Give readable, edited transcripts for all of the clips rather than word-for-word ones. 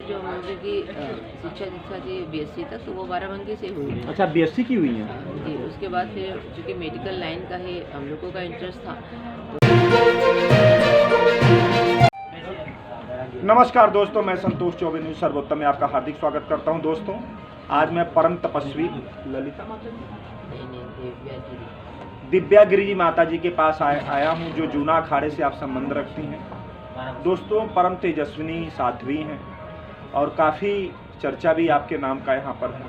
जो हम लोगों की शिक्षा दीक्षा थी बीएससी तक, तो वो बाराबंकी से हुई। अच्छा, बीएससी की हुई हैं? जी, उसके बाद फिर चूँकि मेडिकल लाइन का ही हम लोगों का इंटरेस्ट था। नमस्कार दोस्तों, मैं संतोष चौबे न्यूज़ सर्वोत्तम में आपका हार्दिक स्वागत करता हूं। दोस्तों, आज मैं परम तपस्वी ललिता माता दिव्यागिरी जी माता जी के पास आया हूं, जो जूना अखाड़े से आप संबंध रखती हैं। दोस्तों, परम तेजस्विनी साध्वी हैं और काफ़ी चर्चा भी आपके नाम का यहाँ पर है।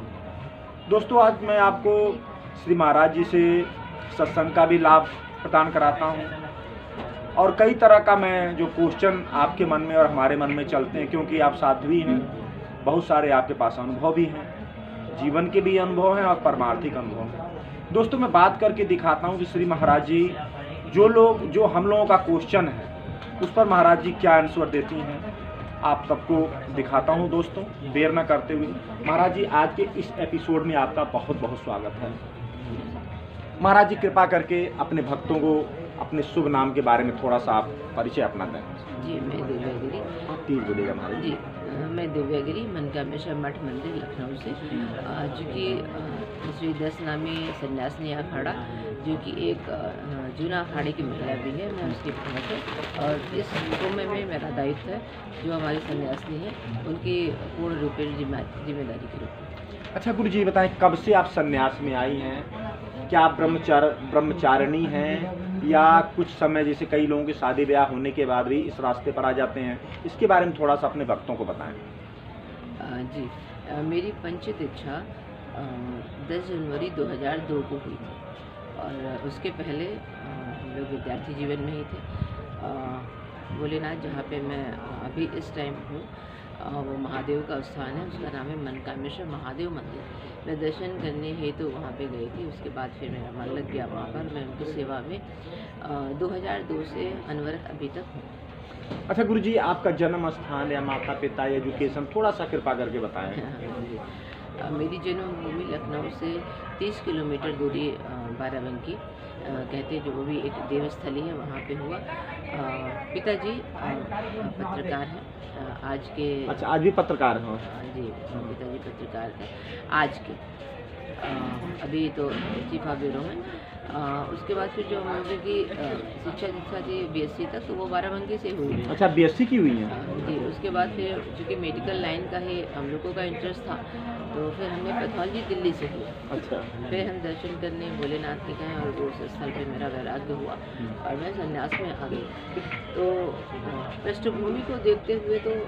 दोस्तों, आज मैं आपको श्री महाराज जी से सत्संग का भी लाभ प्रदान कराता हूँ और कई तरह का मैं जो क्वेश्चन आपके मन में और हमारे मन में चलते हैं, क्योंकि आप साध्वी हैं, बहुत सारे आपके पास अनुभव भी हैं, जीवन के भी अनुभव हैं और परमार्थिक अनुभव हैं। दोस्तों, मैं बात करके दिखाता हूँ कि श्री महाराज जी जो हम लोगों का क्वेश्चन है उस पर महाराज जी क्या आंसर देती हैं, आप सबको दिखाता हूँ। दोस्तों, देर न करते हुए महाराज जी, आज के इस एपिसोड में आपका बहुत बहुत स्वागत है। महाराज जी, कृपा करके अपने भक्तों को अपने शुभ नाम के बारे में थोड़ा सा आप परिचय अपना दें। जी, मैं दिव्यागिरी। तीज बोलिएगा महाराज जी, मैं दिव्यागिरी मनकामेश्वर मठ मंदिर लखनऊ से, जो कि श्री 10 नामी सन्यासिनी अखाड़ा, जो कि एक जूना अखाड़े की महिला भी है, मैं उसकी प्रमुख है। और इस कुंभ में मेरा दायित्व है जो हमारे सन्यासिनी हैं उनकी पूर्ण रूपेण जिम्मेदारी के रूप में। अच्छा गुरु जी, बताएं कब से आप सन्यास में आई हैं? क्या आप ब्रह्मचारिणी हैं या कुछ समय, जैसे कई लोगों के शादी ब्याह होने के बाद भी इस रास्ते पर आ जाते हैं, इसके बारे में थोड़ा सा अपने भक्तों को बताएं। जी, मेरी पंचित इच्छा 10 जनवरी 2002 को हुई थी और उसके पहले हम लोग विद्यार्थी जीवन में ही थे। भोलेनाथ जहाँ पे मैं अभी इस टाइम हूँ, वो महादेव का स्थान है, उसका नाम है मनकामेश्वर महादेव मंदिर। मैं दर्शन करने हेतु वहाँ पे गई थी। उसके बाद फिर मेरा मन लग गया वहाँ पर। मैं उनकी सेवा में 2002 से अनवरत अभी तक हूँ। अच्छा गुरु जी, आपका जन्म स्थान या माता पिता या एजुकेशन थोड़ा सा कृपा करके बताएं। मेरी जन्मभूमि लखनऊ से 30 किलोमीटर दूरी बाराबंकी कहते हैं, जो वो भी एक देवस्थली है, वहाँ पे हुआ। पिताजी पत्रकार हैं आज के। अच्छा, आज भी पत्रकार हैं? जी, पिताजी पत्रकार थे आज के, अभी तो चीफा ब्यूरो में। उसके बाद फिर जो हम लोगों की शिक्षा दीक्षा थी बीएससी तक, तो वो बाराबंकी से हुई। अच्छा, बीएससी की हुई हैं? जी, उसके बाद फिर चूँकि मेडिकल लाइन का ही हम लोगों का इंटरेस्ट था, तो फिर हमने पैथोलॉजी दिल्ली से किया। अच्छा, फिर हम दर्शन करने भोलेनाथ के गए और उस स्थल पे मेरा वैराग्य हुआ और मैं संन्यास में आ गई। तो पृष्ठभूमि को देखते हुए तो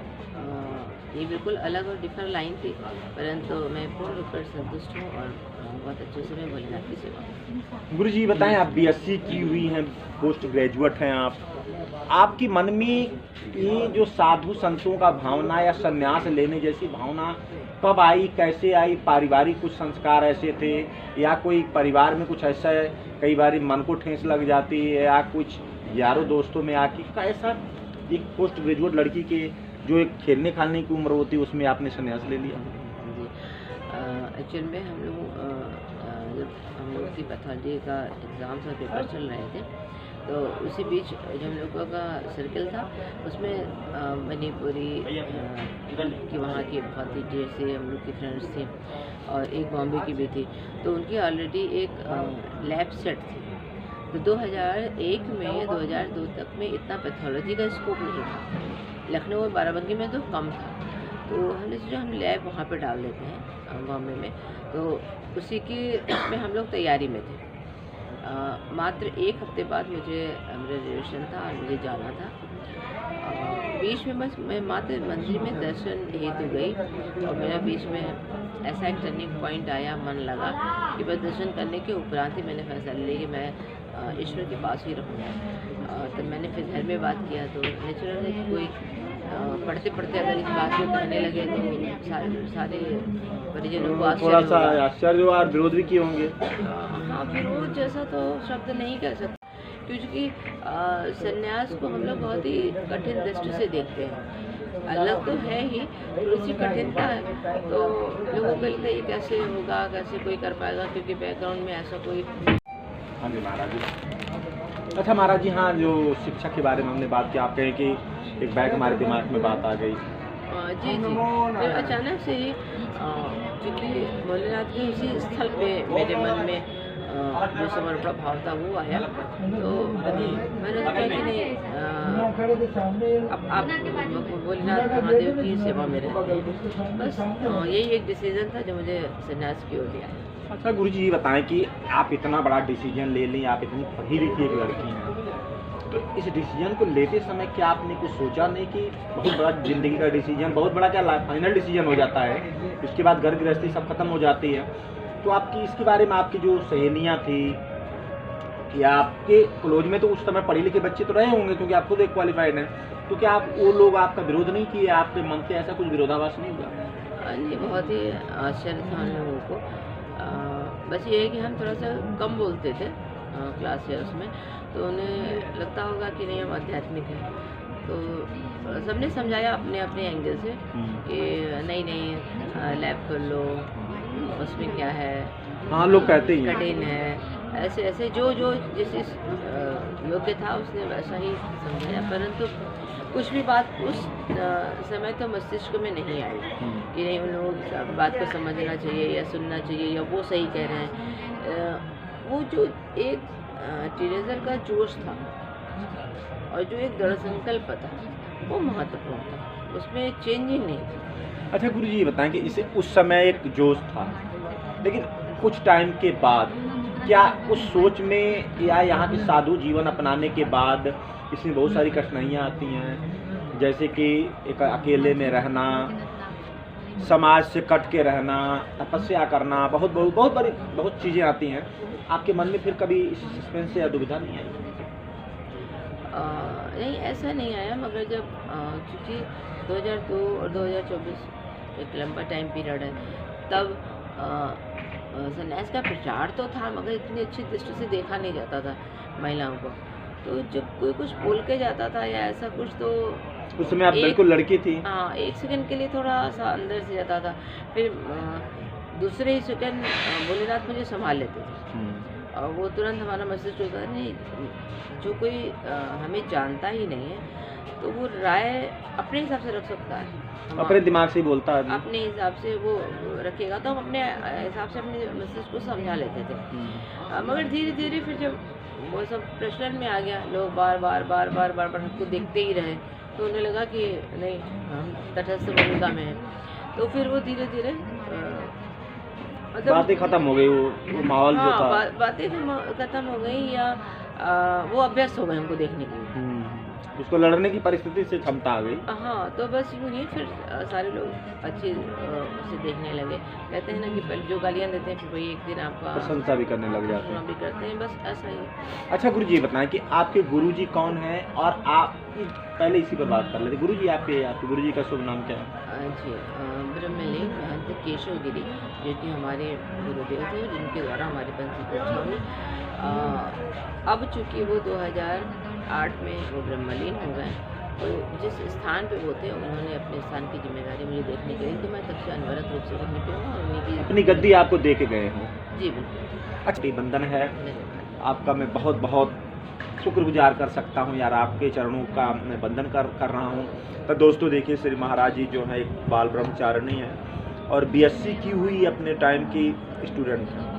ये बिल्कुल अलग और डिफरेंट लाइन थी, परंतु मैं पूर्ण रूप से संतुष्ट हूँ और बहुत अच्छे से मैं भोलेनाथ की सेवा। गुरु जी बताएं, आप बीएससी की हुई हैं, पोस्ट ग्रेजुएट हैं आप, आपकी मन में ये जो साधु संतों का भावना या संन्यास लेने जैसी भावना कब आई, कैसे आई? पारिवारिक कुछ संस्कार ऐसे थे या कोई परिवार में कुछ ऐसा है, कई बार मन को ठेस लग जाती है, या कुछ यारों दोस्तों में आके कैसा एक पोस्ट ग्रेजुएट लड़की के जो एक खेलने खालने की उम्र होती है उसमें आपने संन्यास ले लिया? जी, एक्चुअल में हम लोग की पैथोलॉजी का एग्ज़ाम का पेपर चल रहे थे, तो उसी बीच जो हम लोगों का सर्कल था उसमें मणिपुरी की वहाँ की बहुत ही ढेर से हम लोग की फ्रेंड्स थी और एक बॉम्बे की भी थी, तो उनकी ऑलरेडी एक लैब सेट थी। तो 2001 में 2002 तक में इतना पैथोलॉजी का स्कोप नहीं था लखनऊ और बाराबंकी में, तो कम था। तो हमने सोचा हम लैब वहाँ पे डाल देते हैं बॉम्बे में, तो उसी की में हम लोग तैयारी में थे। मात्र 1 हफ्ते बाद मुझे रिजर्वेशन था और मुझे जाना था। बीच में बस मैं मात्र मंदिर में दर्शन हेतु गई और मेरा बीच में ऐसा एक टर्निंग पॉइंट आया, मन लगा कि बस दर्शन करने के उपरांत ही मैंने फैसला लिया कि मैं ईश्वर के पास ही रहूँगा। तो मैंने फिर घर में बात किया, तो नेचुरल है कि कोई पढ़ते पढ़ते अगर इस बात को कहने लगे तो सारे परिजनों को थोड़ा सा आश्चर्य और विरोध भी किए होंगे। विरोध जैसा तो शब्द नहीं कह सकते, क्योंकि संन्यास को हम लोग बहुत ही कठिन दृष्टि से देखते हैं। अलग तो है ही, थोड़ी कठिनता है, तो लोगों को लगता है ये कैसे होगा, कैसे कोई कर पाएगा, क्योंकि बैकग्राउंड में ऐसा कोई। हाँ जी महाराज जी। अच्छा महाराज जी, हाँ, जो शिक्षा के बारे में हमने बात की, आप कहें कि एक बैग हमारे दिमाग में बात आ गई। जी जी, फिर अचानक से ही क्योंकि भोलेनाथ के उसी स्थल पे मेरे मन में जो समर्पण भाव था वो आया, तो मैंने सोचा कि नहीं, अब आप भोलेनाथ महादेव की सेवा में रहते हैं, बस यही एक डिसीजन था जो मुझे संन्यास की ओर ले आया। अच्छा गुरुजी, ये बताएं कि आप इतना बड़ा डिसीजन ले लें, आप इतनी पढ़ी लिखी एक लड़की हैं, तो इस डिसीजन को लेते समय क्या आपने कुछ सोचा नहीं कि बहुत बड़ा ज़िंदगी का डिसीजन, बहुत बड़ा क्या फाइनल डिसीजन हो जाता है, उसके बाद घर गृहस्थी सब खत्म हो जाती है, तो आपकी इसके बारे में आपकी जो सहेलियाँ थी या आपके कॉलेज में तो उस समय पढ़े लिखे बच्चे तो रहे होंगे क्योंकि आप खुद एक क्वालिफाइड हैं, तो क्या आप वो लोग आपका विरोध नहीं किए, आपके मन से ऐसा कुछ विरोधाभास नहीं हुआ? नहीं, बहुत ही आश्चर्य था उन लोगों को। बस ये है कि हम थोड़ा सा कम बोलते थे क्लास ईयर्स में, तो उन्हें लगता होगा कि नहीं हम आध्यात्मिक हैं, तो सबने समझाया अपने अपने एंगल से कि नहीं नहीं लैब कर लो, उसमें क्या है, हाँ लोग कहते ही कठिन है, ऐसे ऐसे जो जो जिस योग्य था उसने वैसा ही समझाया, परंतु कुछ भी बात उस समय तो मस्तिष्क में नहीं आई कि नहीं उन लोगों की बात को समझना चाहिए या सुनना चाहिए या वो सही कह रहे हैं। वो जो एक टीनेजर का जोश था और जो एक दृढ़ संकल्प था वो महत्वपूर्ण था, उसमें चेंजिंग नहीं थी। अच्छा गुरुजी, ये बताएं कि इसे उस समय एक जोश था, लेकिन कुछ टाइम के बाद क्या उस सोच में या यहाँ के साधु जीवन अपनाने के बाद इसमें बहुत सारी कठिनाइयाँ आती हैं, जैसे कि एक अकेले में रहना, समाज से कट के रहना, तपस्या करना, बहुत चीज़ें आती हैं, आपके मन में फिर कभी इस सस्पेंस या दुविधा नहीं आई? नहीं, ऐसा नहीं आया, मगर जब क्योंकि 2002 और 2024 एक लंबा टाइम पीरियड है, तब संन्यास का प्रचार तो था मगर इतनी अच्छी दृष्टि से देखा नहीं जाता था महिलाओं को, तो जब कोई कुछ बोल के जाता था या ऐसा कुछ, तो उस समय आप बिल्कुल लड़की थी। हाँ, एक सेकंड के लिए थोड़ा सा अंदर से जाता था, फिर दूसरे ही सेकंड भोलेनाथ मुझे संभाल लेते थे और वो तुरंत हमारा मैसेज होता है, नहीं जो कोई हमें जानता ही नहीं है तो वो राय अपने हिसाब से रख सकता है, अपने दिमाग से ही बोलता है, अपने हिसाब से वो रखेगा, तो हम अपने हिसाब से अपने मैसेज को समझा लेते थे। मगर धीरे धीरे फिर जब वो सब प्रचलन में आ गया, लोग बार बार हमको देखते ही रहे, तो उन्हें लगा कि नहीं हम तटस्थ भूमिका में हैं, तो फिर वो धीरे धीरे मतलब बातें खत्म हो गई, वो माहौल जो था, बातें खत्म हो गई या वो अभ्यस्त हो गए हमको देखने के लिए, उसको लड़ने की परिस्थिति से क्षमता आ गई। हाँ, तो बस यूँ ही फिर सारे लोग अच्छे से देखने लगे। कहते हैं ना कि पहले जो गालियाँ देते हैं फिर वही एक दिन आपका प्रशंसा भी करने लग जाते हैं, भी करते हैं, बस ऐसा ही। अच्छा गुरुजी, बताएं कि आपके गुरुजी कौन हैं, और आप पहले इसी पर बात कर लेते। गुरुजी आपके गुरुजी का शुभ नाम क्या है? जी, ब्रह्मलीन महंत केशव गिरी, जो कि हमारे गुरुदेव थे, जिनके द्वारा हमारी पंथी पूजा हुई। अब चूँकि वो 2008 में वो ब्रह्मलीन हो गए, तो जिस स्थान पे वो थे उन्होंने अपने स्थान की जिम्मेदारी मुझे देखने के लिए, तो मैं तब से अनवरत रूप से वहीं पे हूँ और उन्हीं की अपनी गद्दी आपको दे के गए हैं? जी बिल्कुल। अच्छा, बंधन है आपका, मैं बहुत बहुत शुक्रगुजार कर सकता हूँ यार, आपके चरणों का मैं बंधन कर रहा हूँ। तो दोस्तों देखिए, श्री महाराज जी जो है एक बाल ब्रह्मचारिणी है और BSc की हुई अपने टाइम की स्टूडेंट है,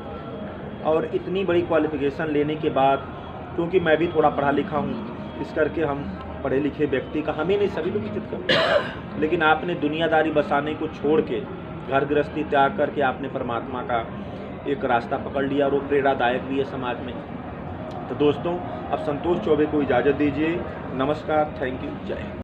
और इतनी बड़ी क्वालिफिकेशन लेने के बाद, क्योंकि मैं भी थोड़ा पढ़ा लिखा हूँ, इस करके हम पढ़े लिखे व्यक्ति का हमें नहीं सभी लोग इज्जत करते हैं, लेकिन आपने दुनियादारी बसाने को छोड़ के घर गृहस्थी त्याग करके आपने परमात्मा का एक रास्ता पकड़ लिया, और वो प्रेरणादायक भी है समाज में। तो दोस्तों, अब संतोष चौबे को इजाज़त दीजिए। नमस्कार, थैंक यू, जय हिंद।